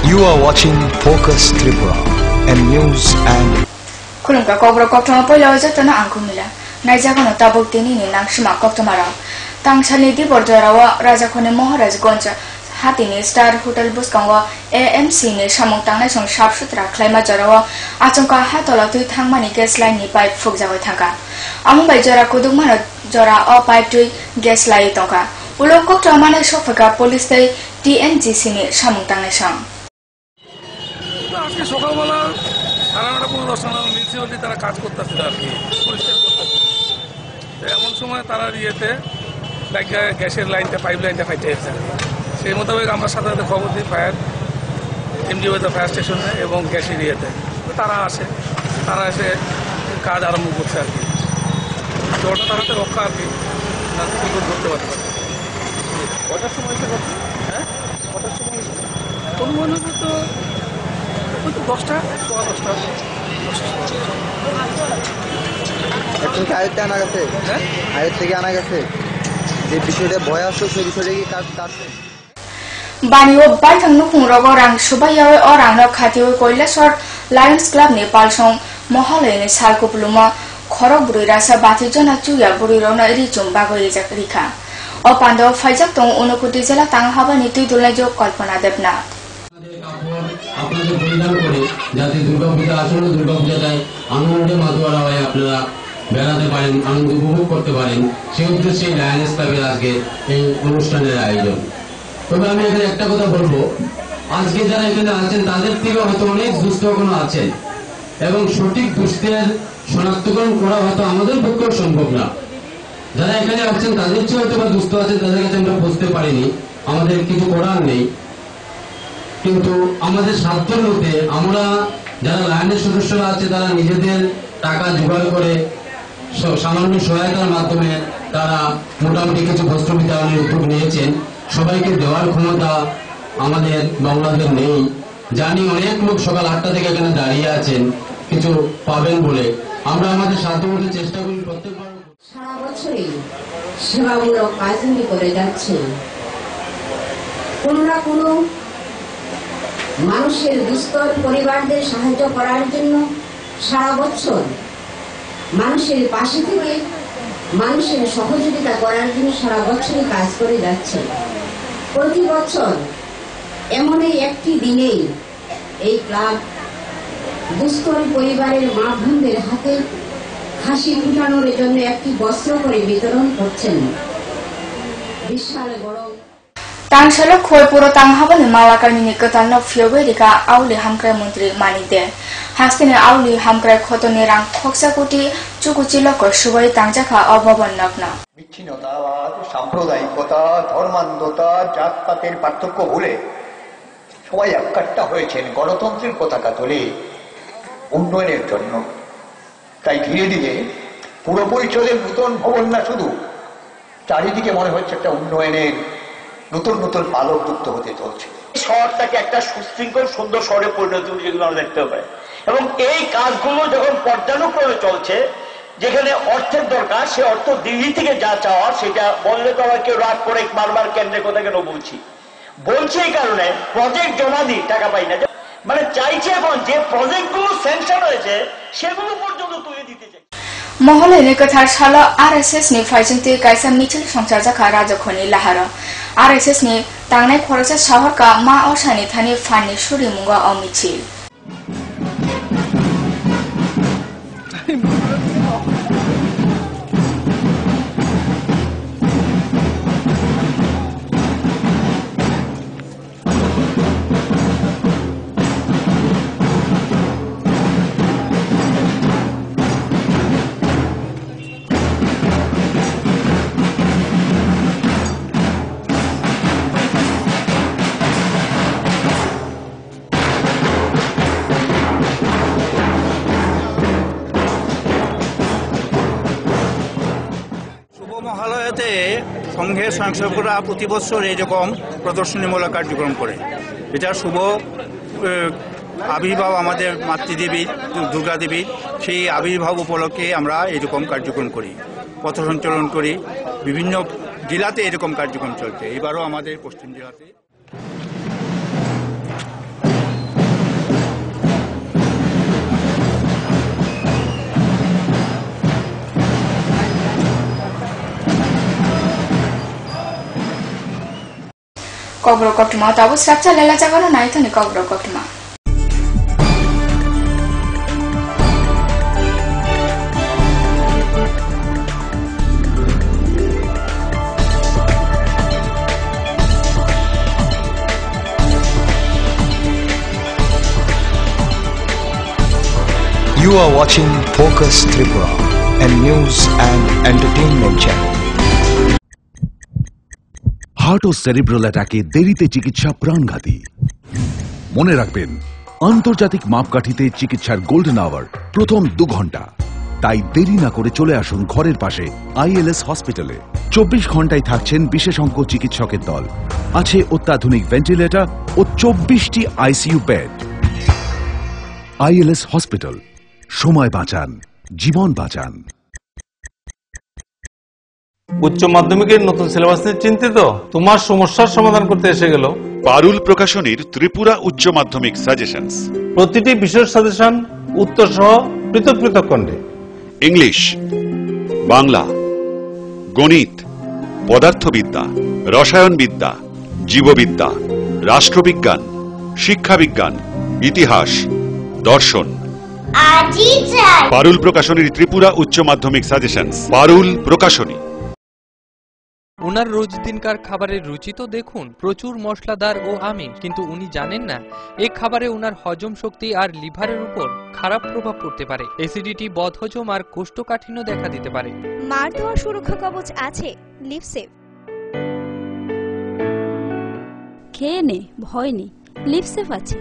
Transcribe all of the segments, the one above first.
You are watching Focus Tripura and news and Kulungka kobro koktoma poila ojatana angkumila naijagono tabuk tini ni nangshima koktomara tangchali di bordarawa rajakone Maharaj Gonja hatini Star Hotel buskangwa AMC ni samung tangnai song sapsutra khlaima jarawa achongka hatola tui thangmani gas line ni pipe fukjawai thangka amung bai jara kudungmano jara o pipe tui gas line tongka ulo koktoma nai sofaka police tei TNGC ni samung tangnai song আজকে সকালবেলা 9:30 municipality তারা কাজ করতেছিল আর কি পরিষ্কার করতেছিল এমন সময় তারা ইয়েতে গ্যাসের লাইনটা পাইপ লাইনটা ফাইটে গেছে সেই মোতাবেক আমরা সাথে সাথে খবর দিই ফায়ার এমডিওতে ফায়ার স্টেশনে এবং গ্যাসের ইয়েতে তারা আসে তারা এসে কাজ আরম্ভ করছে আর কি তো ওটা তারাতে রক্ষা আর কি কী করে ধরতে পারতে পারে কটার সময় এসে করছে হ্যাঁ কটার সময় অনুমানিক তো 10টা আয়ত্তে আনা গেছে আয়ত থেকে আনা গেছে যে বিষয়টা ভয় আসছে সেই বিষয়টা কি কাজ Banyo baithang nukung rogo rang subayawe orang no khatiwe Koileswar Lions Club ni palsong mohale ni salko pluma khorok buri rasa bati jona chuya buri rona ri chumba go ejak rikha o pando faijak tong unukuti jela tang haba ni tui dulna jo kalpana debna আপনাদের পরিধান করে যাতে দুর্গাপূজা আসলে দুর্গাপূজাটাই আনন্দে মাতোয়ারা হয় আপনারা বেড়াতে পারেন আনন্দ উপভোগ করতে পারেন সেই উদ্দেশ্যে লায়ন্স ক্লাবের আজকে এই অনুষ্ঠানের আয়োজন তবে আমি এখানে একটা কথা বলবো আজকে যারা এখানে আছেন তাদের থেকে হয়তো অনেক দুস্থ এখনো আছেন এবং সঠিক দুস্থের শনাক্তকরণ করা হয়তো আমাদের পক্ষেও সম্ভব না যারা এখানে আছেন তাদের চেয়ে হয়তো বা দুস্থ আছেন তাদের কাছে আমরা বুঝতে পারিনি আমাদের কিছু করার নেই কিন্তু আমাদের স্বার্থের মধ্যে আমরা যারা লাইনের সদস্যরা আছে তারা নিজেদের টাকা জোগাড় করে সামান্য সহায়তার মাধ্যমে তারা মোটামুটি কিছু বস্ত্র বিতরণের উদ্যোগ নিয়েছেন সবাইকে দেওয়ার ক্ষমতা আমাদের বাংলাদেশের নেই জানি অনেক লোক সকাল 8টা থেকে এখানে দাঁড়িয়ে আছেন কিছু পাবেন বলে আমরা আমাদের সাধ্যমতো চেষ্টা করি প্রত্যেকবার সারা বছরই সেবামূলক কাজগুলি করে যাচ্ছে কোনো না কোনো মানুষের দুস্থর পরিবারদের সাহায্য করার জন্য সারা বছর মানুষের পাশে থেকে মানুষের সহযোগিতা করার জন্য সারা বছরই কাজ করে যাচ্ছে প্রতি বছর এমনই একটি দিনেই এই ক্লাব দুস্থর পরিবারের মা বোনদের হাতে হাসি ফুটানোর জন্য একটি বস্ত্র করে বিতরণ করছেন বিশাল গরম Tangshalo khoi puro tanghabani malakani ni katalno phyobe rika auli hamkrai mantri manide hastine auli hamkrai khotoni rang khoksa koti chukuchilo ko subai tangjakha অববন নগ্ন বিচ্ছিন্নতাবাদ সাম্প্রদায়িকতা ধর্মান্ধতা জাতপাতের পার্থক্য ভুলে সবাই এককাট্টা হয়েছেন গণতন্ত্রের পতাকা তুলে উন্নয়নের জন্য তাই ধীরে ধীরে পুরো পরিষদের নতুন ভবন না শুধু চারিদিকে মনে হচ্ছে একটা উন্নয়নের নতুন নতুন আলোক যুক্ত হতে চলছে শহরটাকে একটা সুশৃঙ্খল সুন্দর শহরে পরিণত যেগুলো আমরা দেখতে পাই এবং এই কাজগুলো যখন পর্যানুক্রমে চলছে যেখানে অর্থের দরকার সে অর্থ দিল্লি থেকে যা চাওয়ার সেটা বললে তো আবার কেউ রাগ করে বারবার কেন্দ্রের কথা কেন বলছি এই কারণে প্রজেক্ট জমা দিই টাকা পাই না মানে চাইছে এখন যে প্রজেক্টগুলো স্যাংশন হয়েছে সেগুলো পর্যন্ত তুলে দিতে চাই Mohole ni kathar shala RSS ni faijinti kaisa michil songchajakha rajakhoni lahara RSS ni tangnai khorcha shahar ka ma osani thani fani shuri munga omichil সংঘের স্বয়ংসেবকরা প্রতি বছর এরকম প্রদর্শনীমূলক কার্যক্রম করে এটা শুভ আবির্ভাব আমাদের মাতৃদেবীর দুর্গা দেবীর সেই আবির্ভাব উপলক্ষে আমরা এরকম কার্যক্রম করি পথ সঞ্চালন করি বিভিন্ন জেলাতে এরকম কার্যক্রম চলছে এবারও আমাদের পশ্চিম জেলাতে Kobro Koptima, Tabu Strapcha Lela Jagano Night and Kobro Koptima. You are watching Focus Tripura, a news and entertainment channel. Heart ও সেরিব্রাল অ্যাটাকে দেরিতে চিকিৎসা প্রাণঘাতী। মনে রাখবেন, আন্তর্জাতিক মাপকাঠিতে চিকিৎসার গোল্ডেন আওয়ার প্রথম 2 ঘন্টা। তাই দেরি না করে চলে আসুন ঘরের পাশে আইএলএস হসপিটালে। 24 ঘন্টায় থাকছেন বিশেষজ্ঞ চিকিৎসকের দল, আছে অত্যাধুনিক ভেন্টিলেটর ও 24টি আইসিইউ বেড। আইএলএস হসপিটাল, সময় বাঁচান, জীবন বাঁচান। উচ্চ মাধ্যমিকের নতুন সিলেবাস নিয়ে চিন্তিত? তোমার সমস্যার সমাধান করতে এসে গেল পারুল প্রকাশনীর ত্রিপুরা উচ্চ মাধ্যমিক সাজেশনস। প্রতিটি বিষয়ের সাজেশন উত্তর সহ পৃথক পৃথক খণ্ডে। ইংলিশ, বাংলা, গণিত, পদার্থবিদ্যা, রসায়নবিদ্যা, জীববিদ্যা, রাষ্ট্রবিজ্ঞান, শিক্ষাবিজ্ঞান, ইতিহাস, দর্শন। পারুল প্রকাশনীর ত্রিপুরা উচ্চ মাধ্যমিক সাজেশনস। পারুল প্রকাশনী। উনার রোজ দিনকার খাবারের রুচি তো দেখুন, প্রচুর মশলাদার ও আমিষ, কিন্তু উনি জানেন না এই খাবারে উনার হজম শক্তি আর লিভারের উপর খারাপ প্রভাব পড়তে পারে। অ্যাসিডিটি, বদহজম আর কোষ্ঠকাঠিন্য দেখা দিতে পারে। মার দেওয়া সুরক্ষা কবচ আছে লিভসেভ। খেয়ে নে, ভয় নেই, লিভসেভ আছে।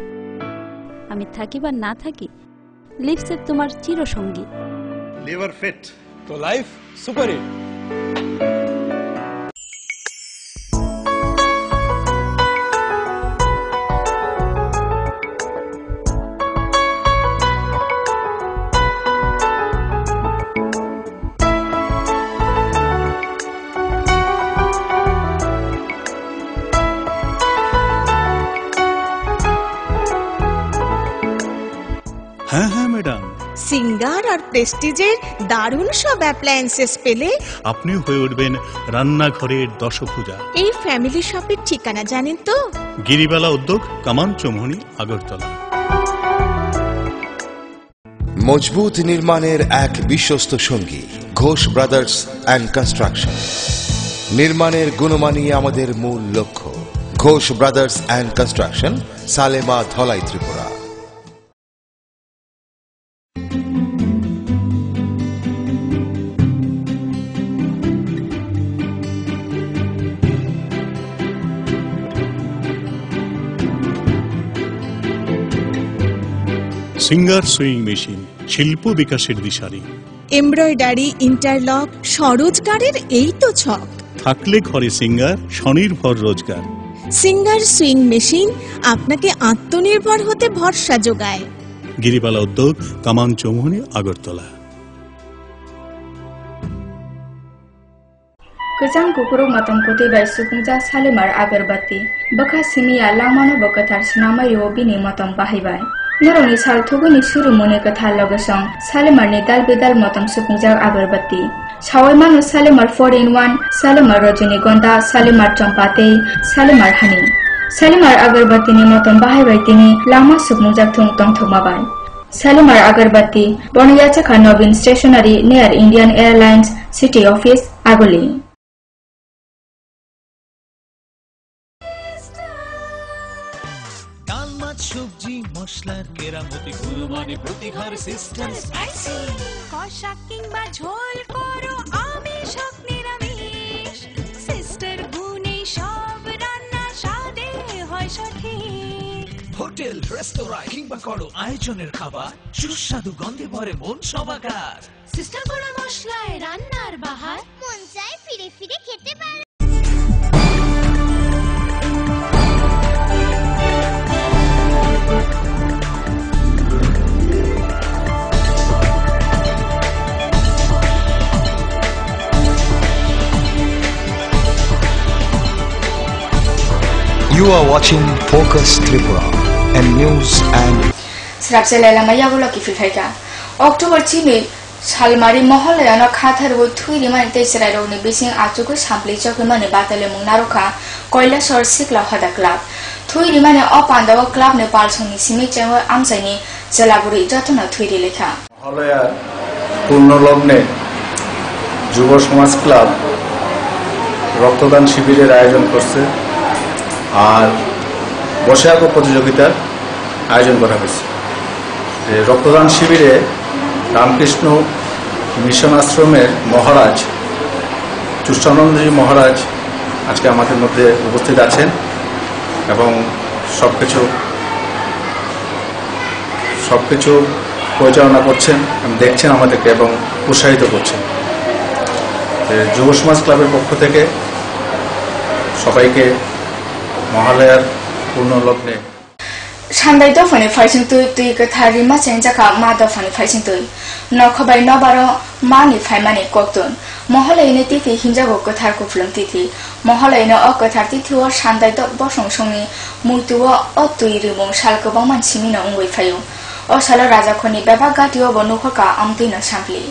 আমি থাকি বা না থাকি, লিভসেভ তোমার চিরসঙ্গী। লিভার ফিট তো লাইফ সুপার হিট। হ্যাঁ হ্যাঁ ম্যাডাম, সিঙ্গার আর প্রেস্টিজের দারুণ সব অ্যাপ্লায়েন্সেস পেলে আপনিও হয়ে উঠবেন রান্নাঘরের দশভুজা। এই ফ্যামিলি শপের ঠিকানা জানেন তো? গিরিবালা উদ্যোগ, কামান চৌমুহনী, আগরতলা। মজবুত নির্মাণের এক বিশ্বস্ত সঙ্গী ঘোষ ব্রাদার্স অ্যান্ড কনস্ট্রাকশন। নির্মাণের গুণমানই আমাদের মূল লক্ষ্য। Ghosh brothers and construction, Salema, Dhalai, Tripura. Singer sewing machine, শিল্প বিকাশের দিশারি। এমব্রয়ডারি, ইন্টারলক, স্বরোজগারের এই তো ছক। থাকলে ঘরে সিঙ্গার, স্বনির্ভর রোজগার। সিঙ্গার সুইং মেশিন আপনাকে আত্মনির্ভর হতে ভরসা যোগায়। গিরিবালা উদ্যোগ, কামান Chowmuhani, Agartala. Kejang kukuruk matam kuti bai sukungja salimar agarbatti bakha simiya lamano bakatar sinamai bini matam bahibai. Naroni sal thuguni suru mone kathar logesong salimar ni dal bedal matam sukungja agarbatti. Sawai manu salimar 4-in-1, salimar rajinigonda, salimar champate, salimar honey. Salimar agarbatti ni matam bahibai tini lama sukungja thung tong thugmabai. Salimar agarbatti Bonayachakha Novin Stationery near Indian Airlines City Office, Agoli. সবজি মশলার কেরামতি গুণমানে প্রতি ঘর system spicy. কষা কিংবা ঝোল করো আমিষ হোক নিরামিষ, সিস্টার গুণে সব রান্না স্বাদে হয় সঠিক। হোটেল, রেস্তোরাঁ কিংবা করো আয়োজনের খাবার, সুস্বাদু গন্ধে ভরে মন সবাকার। সিস্টার গুঁড়া মশলায় রান্নার বাহার, মন চায় ফিরে ফিরে খেতে পারে। You are watching Focus Tripura, and news and Srapse Lela Maya Bola Kifilhaika. October Chini Salmari Moholana Kathar would 2 remain Tesseroni Bissing Atuku Sampli Chokimani Battle Munaroka, কৈলাসর সিকলা হদা ক্লাব থুইরি মানে অপান্দাও ক্লাব নে পালসংনি সিমি চেঙ্গ আমসাইনি জেলাবুরি যতনা থুইরি লেখা মহালয়ার পূর্ণ লগ্নে যুব সমাজ ক্লাব রক্তদান শিবিরের আয়োজন করছে আর বসে আঁকো প্রতিযোগিতার আয়োজন করা হয়েছে। রক্তদান শিবিরে রামকৃষ্ণ মিশন আশ্রমের মহারাজ চুষ্টানন্দজি মহারাজ আজকে আমাদের মধ্যে উপস্থিত আছেন এবং সবকিছু পরিচালনা করছেন, দেখছেন আমাদেরকে এবং উৎসাহিত করছেন। যুব সমাজ ক্লাবের পক্ষ থেকে সবাইকে মহালয়ার পূর্ণ লগ্নে সান্দাই দফানি ফাইসিং তুই কথারি মা চেঞ্জাকা মা দফানি ফাইসিং তুই নখবাই নবারো মানি ফাইমানি কক্তন মহালয়নে তিথি হিনজাগো কথার কুফলং তিথি মহালয়নে অকথার তিথিও সান্দাই দ বসং সংনি মুইতুও অতুই রিবং সালকবাং মানসিমিनो उंगै फायो असाल राजाखनि बेबा गाटियो बनुखका आमतिना सामप्लि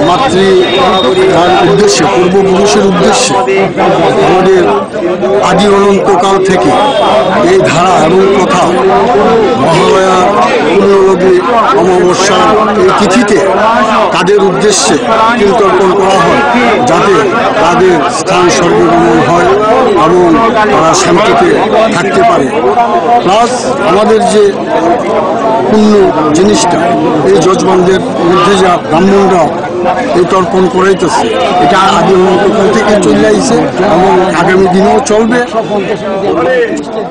মাতৃ তার উদ্দেশ্যে পূর্বপুরুষের উদ্দেশ্যে আমাদের আদি অনন্তকাল থেকে এই ধারা এবং কথা মহালয়া পূর্ণলগ্নে অমাবস্যা এই তিথিতে তাদের উদ্দেশ্যে তিলতর্পণ করা হয় যাতে তাদের স্থান সর্বগমন হয় এবং তারা শান্তিতে থাকতে পারে। প্লাস আমাদের যে পুণ্য জিনিসটা এই যজমানদের মধ্যে যা ব্রাহ্মণরা এই তর্পণ করাইতেছে এটা আদি অনন্তকাল থেকে চলে আইছে এবং আগামী দিনেও চলবে।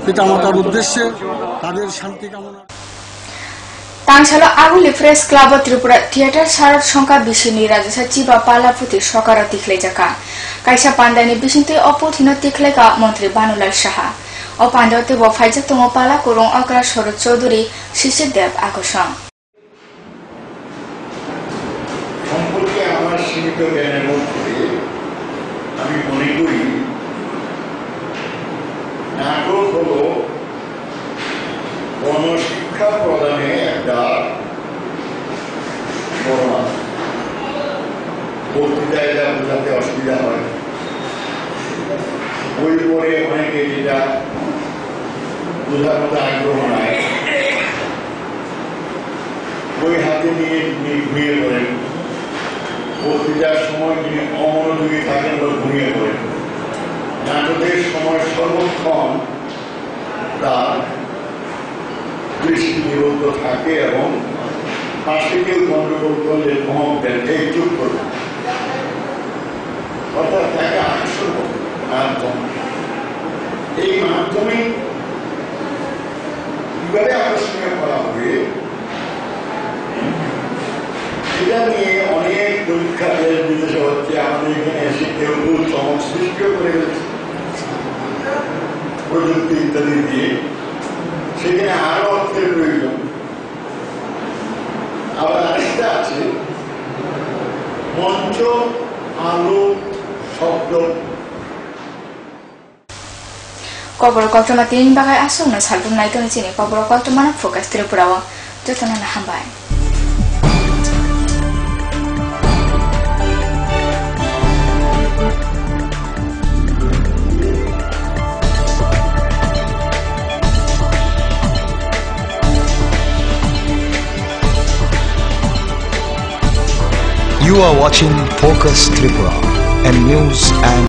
পিতামাতার উদ্দেশ্যে তাদের শান্তি কামনা। तांगसालो आगुली प्रेस क्लब त्रिपुरा थिएटर सारत संका बिसिनि राजसा चिबा पालापुति सकारा तिख्लेजाका काइसा पान्दानि बिसिन्ते अपुथिनो तिख्लेका मन्त्री बानुलाल साहा अ पान्दाते ब फाइजा तंग पाला कुरं अग्रा शरद चौधुरी शिशिर देव आकर्षण সম্পর্কে আমার সীমিত জ্ঞানের মধ্যে আমি মনে করি নাটক হলো গণশিক্ষা প্রদানে একটা বড় বক্তৃতায় যা বোঝাতে অসুবিধা হয় বই পড়ে অনেকে যেটা বোঝার মতো আগ্রহ নাই বই হাতে নিয়ে ঘুমিয়ে পড়েন, বক্তৃতার সময় তিনি অমনোযোগী থাকেন বা ঘুমিয়ে পড়েন। নাটকের সময় সর্বক্ষণ তার দৃষ্টি নিবদ্ধ থাকে এবং পাশে কেউ গন্ডগোল করলে ধমক দেন, এই চুপ করবে, অর্থাৎ তাকে আকর্ষণ মাধ্যম। এই মাধ্যমে কিভাবে আকর্ষণীয় করা হবে এটা নিয়ে অনেক পরীক্ষা দেশ বিদেশে হচ্ছে। আমাদের এখানে এসে কেউ চমক সৃষ্টিও করে গেছে প্রযুক্তি ইত্যাদি দিয়ে, সেখানে আরো অর্থের প্রয়োজন। আবার আরেকটা আছে মঞ্চ, আলো, শব্দ। কবর কক্টমা তিন বাগায় আসুন না সালবুন নাইতনে চিনি কবর কক্টমানা ফোকাস ত্রিপুরাও যতনা না হামবায়। You are watching Focus Tripura, and news and